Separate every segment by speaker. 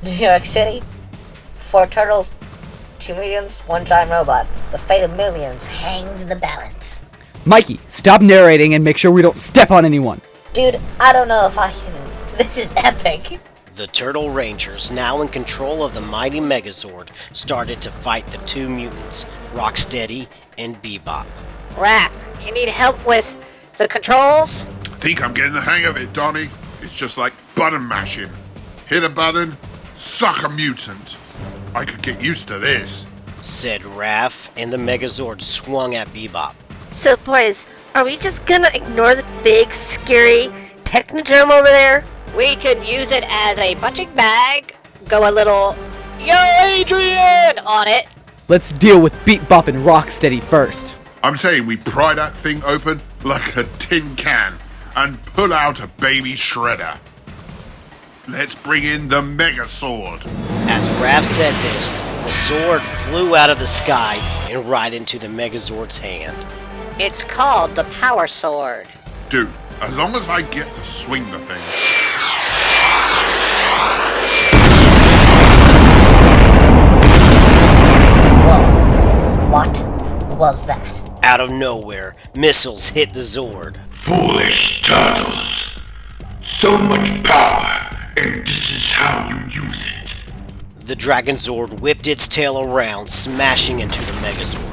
Speaker 1: New York City. 4 turtles, 2 mutants, 1 giant robot. The fate of millions hangs in the balance.
Speaker 2: Mikey, stop narrating and make sure we don't step on anyone.
Speaker 1: Dude, I don't know if I can... This is epic.
Speaker 3: The Turtle Rangers, now in control of the mighty Megazord, started to fight the 2 mutants, Rocksteady and Bebop.
Speaker 4: Raph, you need help with the controls?
Speaker 5: Think I'm getting the hang of it, Donnie. It's just like button mashing. Hit a button, suck a mutant. I could get used to this,
Speaker 3: said Raph, and the Megazord swung at Bebop.
Speaker 4: So boys, are we just gonna ignore the big, scary Technoderm over there? We could use it as a punching bag, go a little, Yo Adrian, on it.
Speaker 2: Let's deal with Bebop and Rocksteady first.
Speaker 5: I'm saying we pry that thing open like a tin can and pull out a baby Shredder. Let's bring in the Megazord.
Speaker 3: As Raph said this, the sword flew out of the sky and right into the Megazord's hand.
Speaker 4: It's called the Power Sword.
Speaker 5: Dude, as long as I get to swing the thing.
Speaker 1: Whoa. What was that?
Speaker 3: Out of nowhere, missiles hit the Zord.
Speaker 6: Foolish turtles. So much power, and this is how you use it.
Speaker 3: The Dragon Zord whipped its tail around, smashing into the Megazord.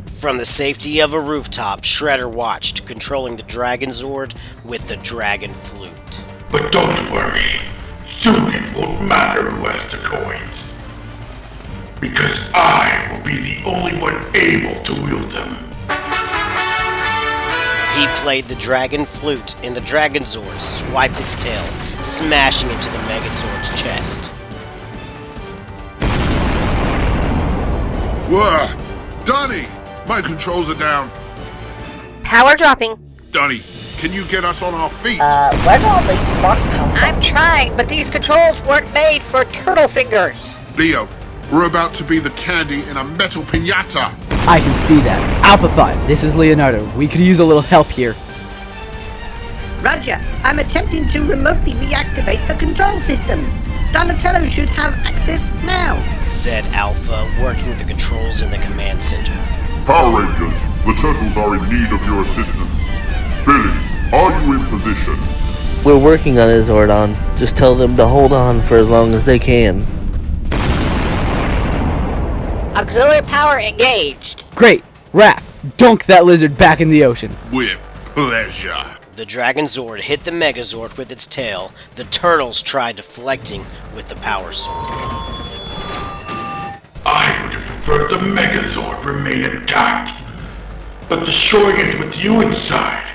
Speaker 3: From the safety of a rooftop, Shredder watched, controlling the Dragon Zord with the Dragon Flute.
Speaker 6: But don't worry, soon it won't matter who has the coins. Because I will be the only one able to wield them.
Speaker 3: He played the Dragon Flute, and the Dragon Zord swiped its tail, smashing into the Megazord's chest.
Speaker 5: Whoa! Donnie! My controls are down.
Speaker 4: Power dropping.
Speaker 5: Donnie, can you get us on our feet?
Speaker 1: Where do all these sparks come from?
Speaker 4: I'm trying, but these controls weren't made for turtle fingers.
Speaker 5: Leo, we're about to be the candy in a metal piñata.
Speaker 2: I can see that. Alpha 5, this is Leonardo. We could use a little help here.
Speaker 7: Roger, I'm attempting to remotely reactivate the control systems. Donatello should have access now,
Speaker 3: said Alpha, working the controls in the command center.
Speaker 8: Power Rangers, the turtles are in need of your assistance. Billy, are you in position?
Speaker 9: We're working on it, Zordon. Just tell them to hold on for as long as they can.
Speaker 4: Auxiliary power engaged.
Speaker 2: Great. Raph, dunk that lizard back in the ocean.
Speaker 5: With pleasure.
Speaker 3: The Dragon Zord hit the Megazord with its tail. The turtles tried deflecting with the Power Sword.
Speaker 6: I would have preferred the Megazord remain intact, but destroying it with you inside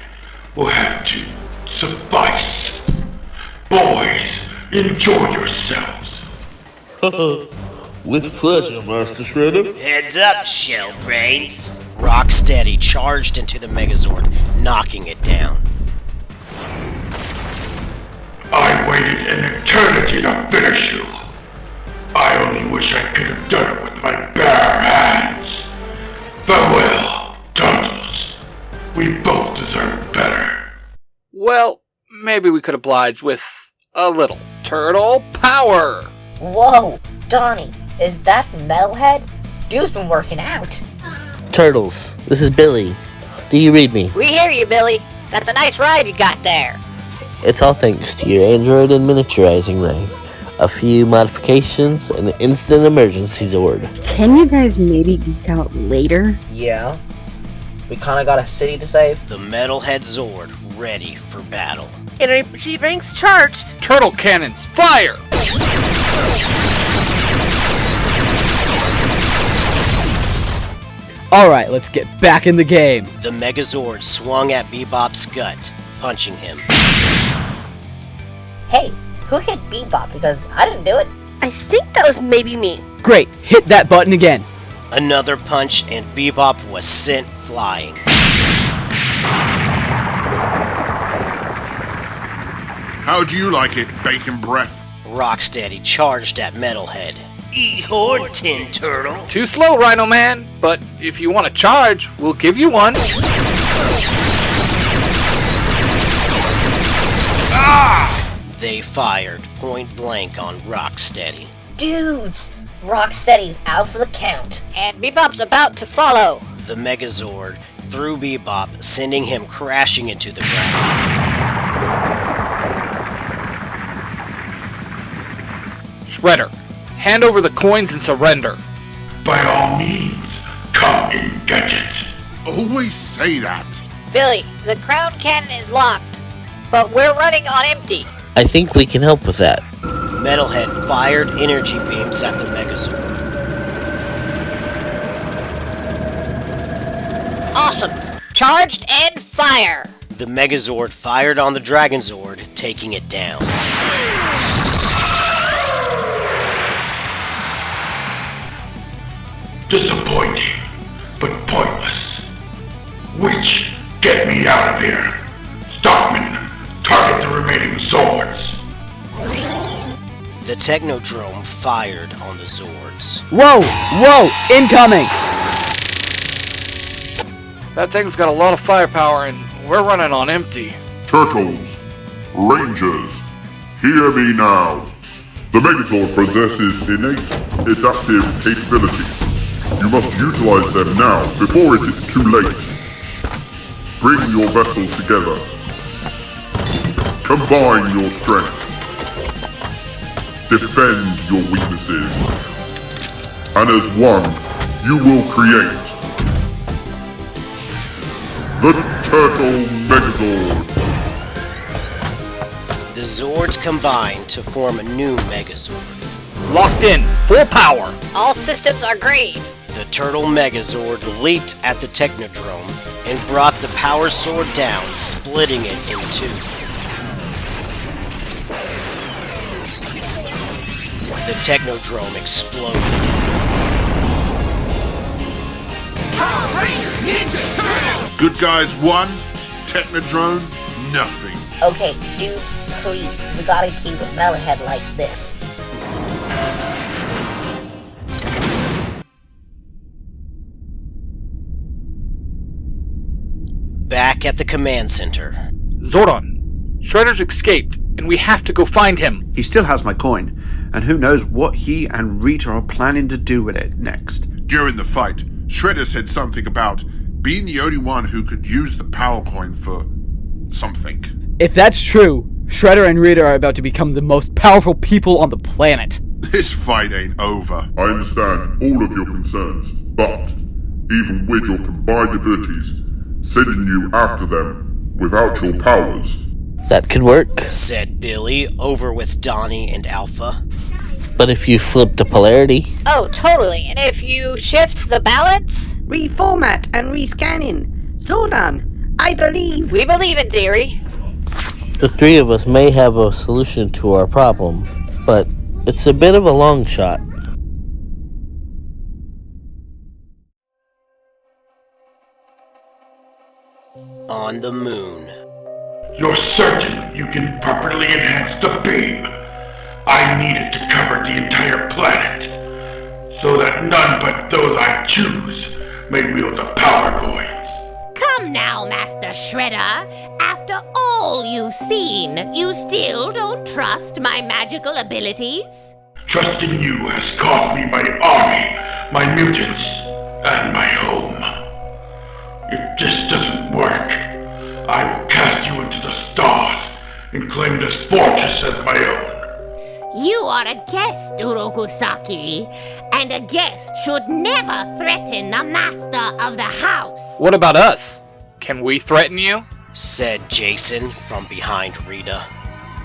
Speaker 6: will have to suffice. Boys, enjoy yourselves.
Speaker 9: With pleasure, Master Shredder.
Speaker 3: Heads up, shell brains. Rocksteady charged into the Megazord, knocking it down.
Speaker 6: I waited an eternity to finish you. I only wish I could have done it with my bare hands. Farewell, turtles. We both deserve better.
Speaker 10: Well, maybe we could oblige with a little turtle power.
Speaker 1: Whoa, Donnie, is that Metalhead? Dude's been working out.
Speaker 9: Turtles, this is Billy. Do you read me?
Speaker 4: We hear you, Billy. That's a nice ride you got there.
Speaker 9: It's all thanks to your android and miniaturizing ray. A few modifications and an instant emergency Zord.
Speaker 11: Can you guys maybe geek out later?
Speaker 1: Yeah. We kinda got a city to save.
Speaker 3: The Metalhead Zord ready for battle.
Speaker 4: Energy rings charged.
Speaker 10: Turtle cannons, fire!
Speaker 2: Alright, let's get back in the game.
Speaker 3: The Megazord swung at Bebop's gut, punching him.
Speaker 1: Hey, who hit Bebop? Because I didn't do it.
Speaker 4: I think that was maybe me.
Speaker 2: Great, hit that button again.
Speaker 3: Another punch and Bebop was sent flying.
Speaker 5: How do you like it, bacon breath?
Speaker 3: Rocksteady charged at Metalhead. Eat horn, Tin Turtle.
Speaker 10: Too slow, Rhino Man, but if you want to charge, we'll give you one.
Speaker 3: They fired point blank on Rocksteady.
Speaker 1: Dudes! Rocksteady's out for the count.
Speaker 4: And Bebop's about to follow.
Speaker 3: The Megazord threw Bebop, sending him crashing into the ground.
Speaker 10: Shredder, hand over the coins and surrender.
Speaker 6: By all means, come and get it.
Speaker 5: Always say that.
Speaker 4: Billy, the crown cannon is locked, but we're running on empty.
Speaker 9: I think we can help with that.
Speaker 3: Metalhead fired energy beams at the Megazord.
Speaker 4: Awesome. Charged and fire.
Speaker 3: The Megazord fired on the Dragonzord, taking it down.
Speaker 6: Disappointing, but pointless. Witch, get me out of here. Stockman, target the remaining Zords.
Speaker 3: The Technodrome fired on the Zords.
Speaker 2: Whoa! Whoa! Incoming!
Speaker 10: That thing's got a lot of firepower and we're running on empty.
Speaker 8: Turtles, Rangers, hear me now. The Megazord possesses innate adaptive capabilities. You must utilize them now, before it is too late. Bring your vessels together. Combine your strength. Defend your weaknesses. And as one, you will create the Turtle Megazord.
Speaker 3: The Zords combine to form a new Megazord.
Speaker 10: Locked in, full power.
Speaker 4: All systems are green.
Speaker 3: The Turtle Megazord leaped at the Technodrome and brought the Power Sword down, splitting it in two. The Technodrome exploded.
Speaker 5: Good guys won, Technodrome nothing.
Speaker 1: Okay, dudes, please. We gotta keep Metalhead like this.
Speaker 3: Back at the command center.
Speaker 10: Zordon, Shredder's escaped, and we have to go find him.
Speaker 12: He still has my coin, and who knows what he and Rita are planning to do with it next.
Speaker 5: During the fight, Shredder said something about being the only one who could use the power coin for something.
Speaker 2: If that's true, Shredder and Rita are about to become the most powerful people on the planet.
Speaker 5: This fight ain't over.
Speaker 8: I understand all of your concerns, but even with your combined abilities, sending you after them without your powers.
Speaker 9: That could work.
Speaker 3: Said Billy, over with Donnie and Alpha.
Speaker 9: But if you flip the polarity...
Speaker 4: Oh, totally. And if you shift the balance?
Speaker 7: Reformat and rescanning. Zordon, I believe.
Speaker 4: We believe in theory.
Speaker 9: The three of us may have a solution to our problem, but it's a bit of a long shot.
Speaker 3: On the moon.
Speaker 6: You're certain you can properly enhance the beam? I need it to cover the entire planet, so that none but those I choose may wield the power coins.
Speaker 13: Come now, Master Shredder. After all you've seen, you still don't trust my magical abilities?
Speaker 6: Trusting you has cost me my army, my mutants, and my home. If this doesn't work, I will cast you into the stars and claim this fortress as my own.
Speaker 13: You are a guest, Urokusaki, and a guest should never threaten the master of the house.
Speaker 10: What about us? Can we threaten you?
Speaker 3: Said Jason from behind Rita.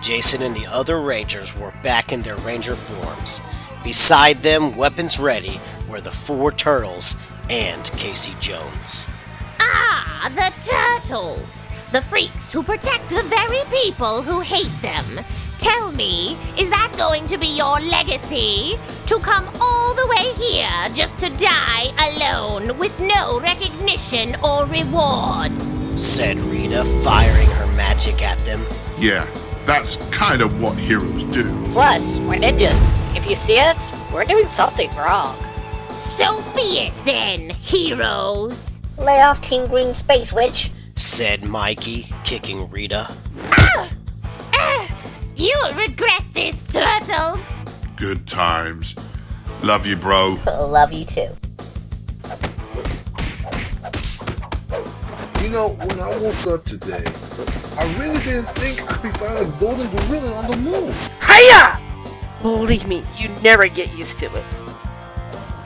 Speaker 3: Jason and the other Rangers were back in their Ranger forms. Beside them, weapons ready, were the 4 turtles and Casey Jones.
Speaker 13: Ah, the turtles! The freaks who protect the very people who hate them. Tell me, is that going to be your legacy? To come all the way here just to die alone with no recognition or reward?
Speaker 3: Said Rita, firing her magic at them.
Speaker 5: Yeah, that's kind of what heroes do.
Speaker 4: Plus, we're ninjas. If you see us, we're doing something wrong.
Speaker 13: So be it then, heroes.
Speaker 1: Lay off Team Green Space Witch.
Speaker 3: Said Mikey, kicking Rita.
Speaker 13: You'll regret this, turtles.
Speaker 5: Good times. Love you, bro.
Speaker 1: Love you too.
Speaker 14: You know, when I woke up today, I really didn't think I'd be finding a golden gorilla on the moon.
Speaker 4: Hiya! Believe me, you never get used to it.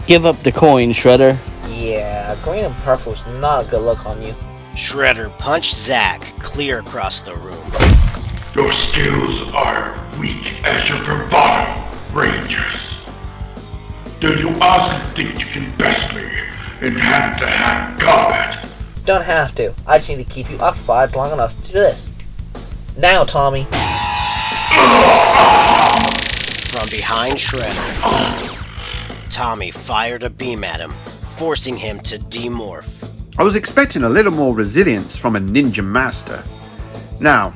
Speaker 9: Give up the coin, Shredder.
Speaker 15: Yeah, green and purple's not a good look on you.
Speaker 3: Shredder punched Zack clear across the room.
Speaker 6: Your skills are weak as your bravado, Rangers. Do you honestly think you can best me in hand-to-hand combat?
Speaker 15: Don't have to. I just need to keep you occupied long enough to do this. Now, Tommy.
Speaker 3: From behind Shredder, Tommy fired a beam at him, forcing him to demorph.
Speaker 12: I was expecting a little more resilience from a ninja master. Now,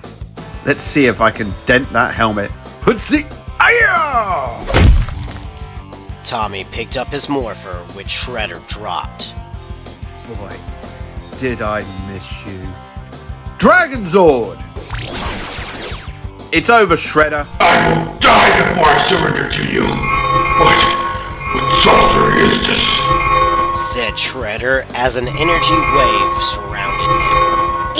Speaker 12: let's see if I can dent that helmet. Hootsie! Aya!
Speaker 3: Tommy picked up his morpher, which Shredder dropped.
Speaker 12: Boy, did I miss you. Dragon Zord! It's over, Shredder.
Speaker 6: I will die before I surrender to you. What sorcery is this?
Speaker 3: Said Shredder as an energy wave surrounded him.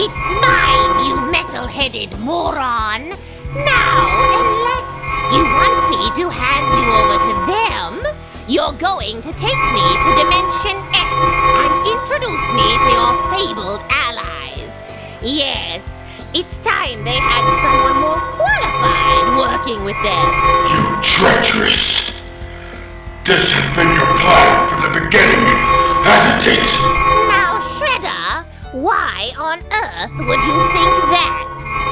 Speaker 13: It's mine, you metal-headed moron! Now, unless you want me to hand you over to them, you're going to take me to Dimension X and introduce me to your fabled allies. Yes, it's time they had someone more qualified working with them.
Speaker 6: You treacherous! This has been your plan from the beginning, hasn't it?
Speaker 13: Now, Shredder, why on earth would you think that?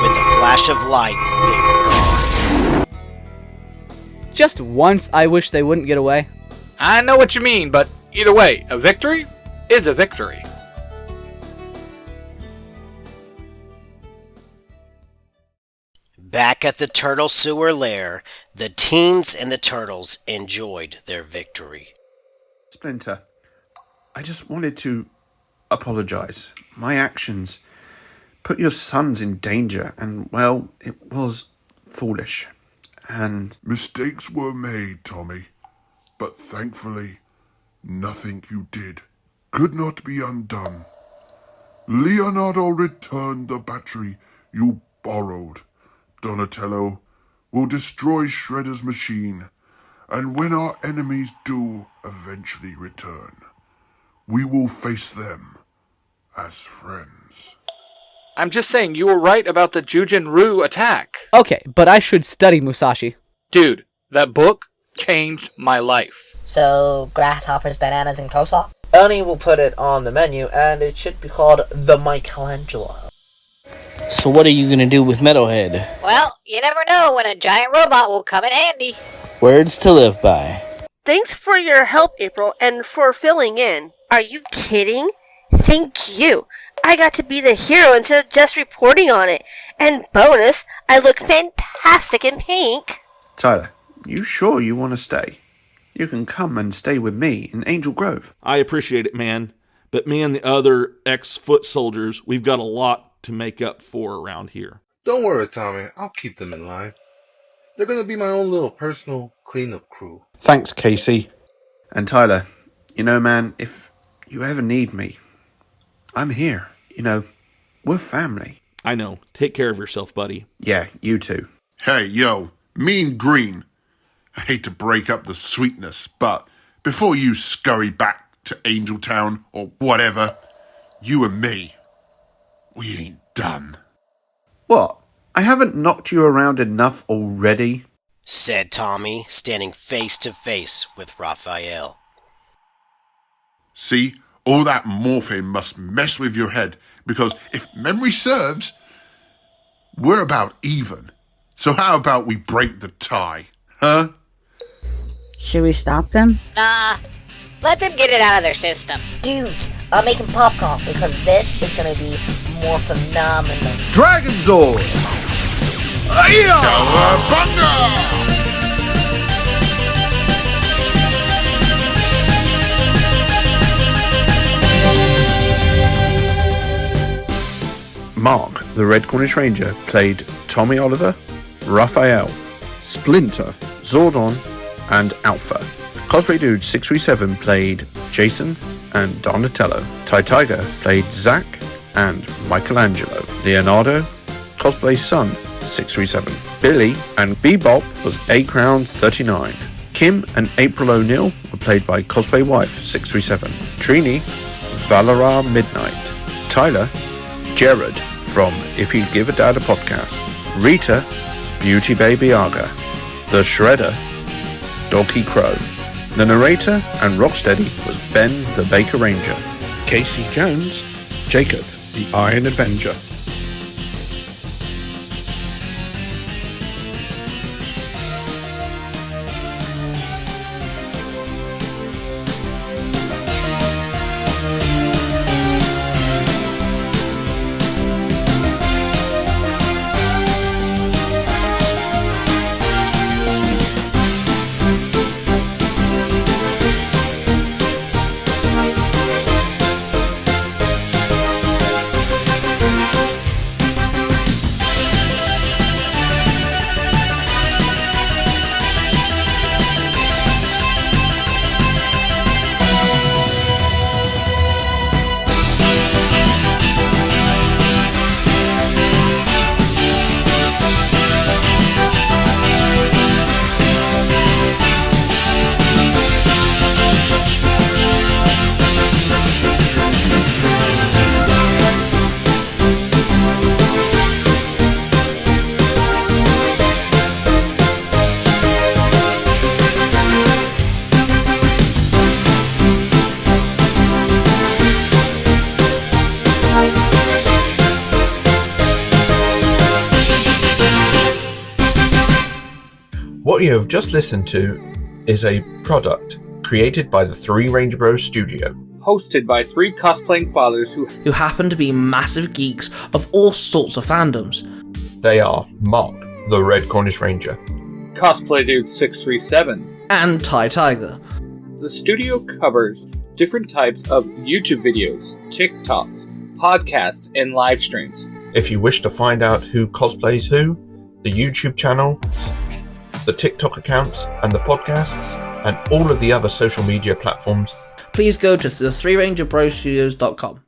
Speaker 3: With a flash of light, they were gone.
Speaker 2: Just once, I wish they wouldn't get away.
Speaker 10: I know what you mean, but either way, a victory is a victory.
Speaker 3: Back at the turtle sewer lair, the teens and the turtles enjoyed their victory.
Speaker 12: Splinter, I just wanted to apologize. My actions put your sons in danger, and, well, it was foolish. And
Speaker 5: mistakes were made, Tommy, but thankfully, nothing you did could not be undone. Leonardo returned the battery you borrowed. Donatello will destroy Shredder's machine, and when our enemies do eventually return, we will face them as friends.
Speaker 10: I'm just saying you were right about the Jujin-Ryu attack.
Speaker 2: Okay, but I should study Musashi.
Speaker 10: Dude, that book changed my life.
Speaker 1: So, grasshoppers, bananas, and coleslaw?
Speaker 15: Ernie will put it on the menu, and it should be called the Michelangelo.
Speaker 9: So what are you gonna do with Metalhead?
Speaker 4: Well, you never know when a giant robot will come in handy.
Speaker 9: Words to live by.
Speaker 4: Thanks for your help, April, and for filling in. Are you kidding? Thank you. I got to be the hero instead of just reporting on it. And bonus, I look fantastic in pink.
Speaker 12: Tyler, you sure you want to stay? You can come and stay with me in Angel Grove.
Speaker 16: I appreciate it, man. But me and the other ex-foot soldiers, we've got a lot to make up for around here.
Speaker 14: Don't worry, Tommy. I'll keep them in line. They're gonna be my own little personal cleanup crew.
Speaker 12: Thanks, Casey. And Tyler, you know, man, if you ever need me, I'm here. You know, we're family.
Speaker 16: I know. Take care of yourself, buddy.
Speaker 12: Yeah, you too.
Speaker 5: Hey, yo, Mean Green. I hate to break up the sweetness, but before you scurry back to Angel Town or whatever, you and me, we ain't done.
Speaker 12: What? I haven't knocked you around enough already?
Speaker 3: Said Tommy, standing face to face with Raphael.
Speaker 5: See, all that morphine must mess with your head, because if memory serves, we're about even. So how about we break the tie, huh?
Speaker 11: Should we stop them?
Speaker 4: Nah, let them get it out of their system.
Speaker 1: Dude, I'm making popcorn because this is gonna be more phenomenal.
Speaker 12: Dragon Zord!
Speaker 5: Cowabunga!
Speaker 12: Mark, the Red Cornish Ranger, played Tommy Oliver, Raphael, Splinter, Zordon, and Alpha. Cosplay Dude 637 played Jason and Donatello. Ty Tiger played Zack and Michelangelo. Leonardo, Cosplay Sun 637. Billy and Bebop was A-Crown 39. Kim and April O'Neil were played by Cosplay Wife 637. Trini, Valara Midnight. Tyler, Jared from If You Give a Dad a Podcast. Rita, Beauty Baby Aga. The Shredder, Donkey Crow. The narrator and Rocksteady was Ben the Baker Ranger. Casey Jones, Jacob the Iron Avenger. What you have just listened to is a product created by the Three Ranger Bros Studio.
Speaker 10: Hosted by three cosplaying fathers who
Speaker 15: happen to be massive geeks of all sorts of fandoms.
Speaker 12: They are Mark, the Red Cornish Ranger.
Speaker 10: Cosplay Dude 637.
Speaker 15: And Ty Tiger.
Speaker 10: The studio covers different types of YouTube videos, TikToks, podcasts, and live streams.
Speaker 12: If you wish to find out who cosplays who, the YouTube channels, the TikTok accounts, and the podcasts, and all of the other social media platforms,
Speaker 15: please go to the 3rangerbrostudios.com.